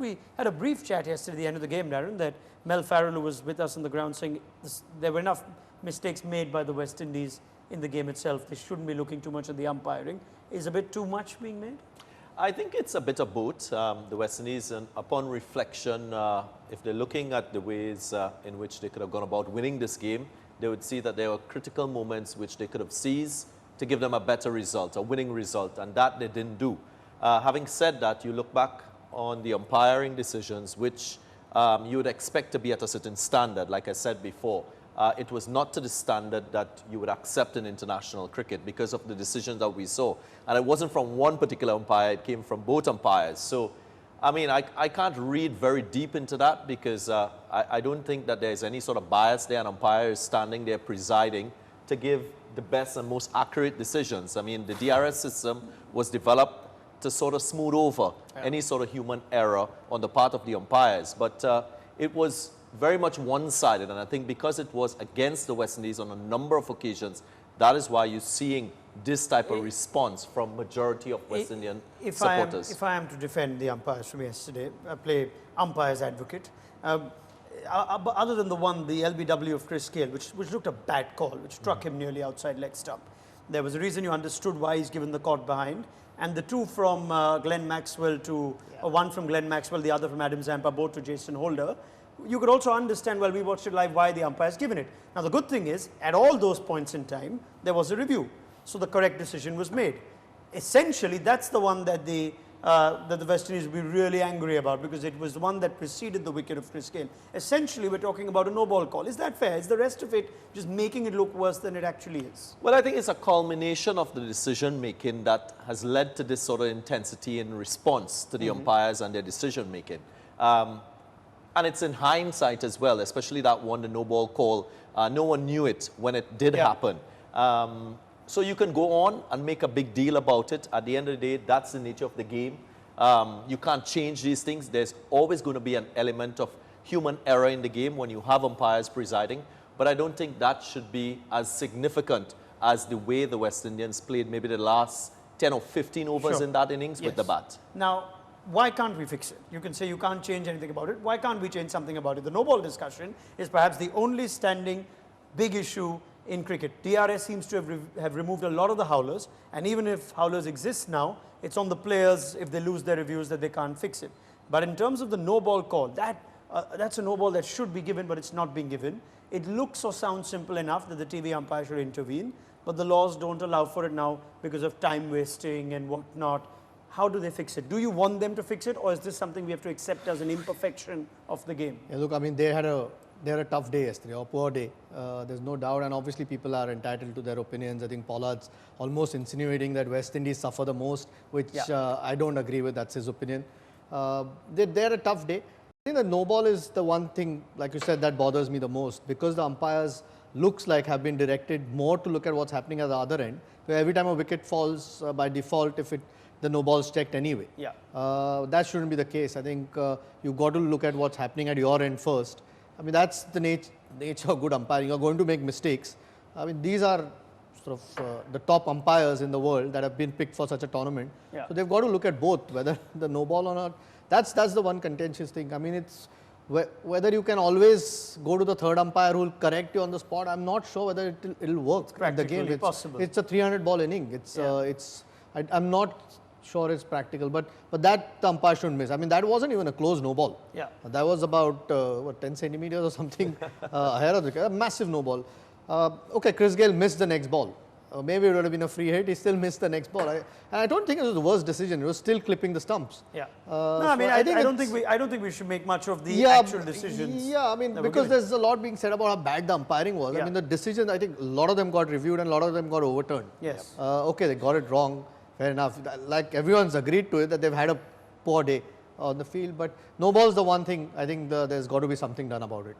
We had a brief chat yesterday at the end of the game, Daren, that Mel Farrell, who was with us on the ground, saying there were enough mistakes made by the West Indies in the game itself. They shouldn't be looking too much at the umpiring. Is a bit too much being made? I think it's a bit of both. The West Indies, and upon reflection, if they're looking at the ways in which they could have gone about winning this game, they would see that there were critical moments which they could have seized to give them a better result, a winning result, and that they didn't do. Having said that, you look back on the umpiring decisions, which you would expect to be at a certain standard, like I said before. It was not to the standard that you would accept in international cricket because of the decisions that we saw. And it wasn't from one particular umpire, it came from both umpires. So, I mean, I can't read very deep into that because I don't think that there's any sort of bias there. An umpire is standing there presiding to give the best and most accurate decisions. I mean, the DRS system was developed to sort of smooth over any sort of human error on the part of the umpires. But it was very much one-sided, and I think because it was against the West Indies on a number of occasions, that is why you're seeing this type of response from majority of West Indian supporters. If I am to defend the umpires from yesterday, I play umpire's advocate. Other than the one, the LBW of Chris Gayle, which looked a bad call, which struck him nearly outside leg stump. There was a reason you understood why he's given the caught behind. And the two from Glenn Maxwell to, one from Glenn Maxwell, the other from Adam Zampa, both to Jason Holder. You could also understand, well, we watched it live, why the umpire's given it. Now, the good thing is, at all those points in time, there was a review. So the correct decision was made. Essentially, that's the one that the West Indies will be really angry about, because it was the one that preceded the wicket of Chris Gayle. Essentially, we're talking about a no-ball call. Is that fair? Is the rest of it just making it look worse than it actually is? Well, I think it's a culmination of the decision-making that has led to this sort of intensity in response to the umpires and their decision-making. And it's in hindsight as well, especially that one, the no-ball call. No one knew it when it did happen. So you can go on and make a big deal about it. At the end of the day, that's the nature of the game. You can't change these things. There's always going to be an element of human error in the game when you have umpires presiding. But I don't think that should be as significant as the way the West Indians played maybe the last 10 or 15 overs in that innings with the bat. Now, why can't we fix it? You can say you can't change anything about it. Why can't we change something about it? The no-ball discussion is perhaps the only standing big issue in cricket. DRS seems to have removed a lot of the howlers, and even if howlers exist now, it's on the players, if they lose their reviews, that they can't fix it. But in terms of the no-ball call, that's a no-ball that should be given, but it's not being given. It looks or sounds simple enough that the TV umpire should intervene, but the laws don't allow for it now because of time wasting and whatnot. How do they fix it? Do you want them to fix it, or is this something we have to accept as an imperfection of the game? Yeah, look, I mean, they had a tough day yesterday, or poor day. There's no doubt, and obviously people are entitled to their opinions. I think Pollard's almost insinuating that West Indies suffer the most, which I don't agree with. That's his opinion. They had a tough day. I think the no ball is the one thing, like you said, that bothers me the most, because the umpires looks like have been directed more to look at what's happening at the other end. So every time a wicket falls, by default, the no ball's checked anyway. That shouldn't be the case. I think you've got to look at what's happening at your end first. I mean, that's the nature of good umpiring. You're going to make mistakes. I mean, these are sort of the top umpires in the world that have been picked for such a tournament. So they've got to look at both, whether the no ball or not. That's the one contentious thing. I mean, it's whether you can always go to the third umpire who will correct you on the spot. I'm not sure whether it'll work in the game. It's a 300 ball inning. I'm not sure it's practical, but that the umpire shouldn't miss. I mean, that wasn't even a close no ball. That was about 10 centimeters or something ahead of the massive no ball. Okay, Chris Gayle missed the next ball. Maybe it would have been a free hit. He still missed the next ball. And I don't think it was the worst decision. It was still clipping the stumps. No, I mean, I don't think we should make much of the actual decisions. I mean, because there's a lot being said about how bad the umpiring was. I mean, the decisions, I think a lot of them got reviewed and a lot of them got overturned. Okay, they got it wrong. Fair enough. Like everyone's agreed to it that they've had a poor day on the field, but no ball's the one thing. I think there's got to be something done about it.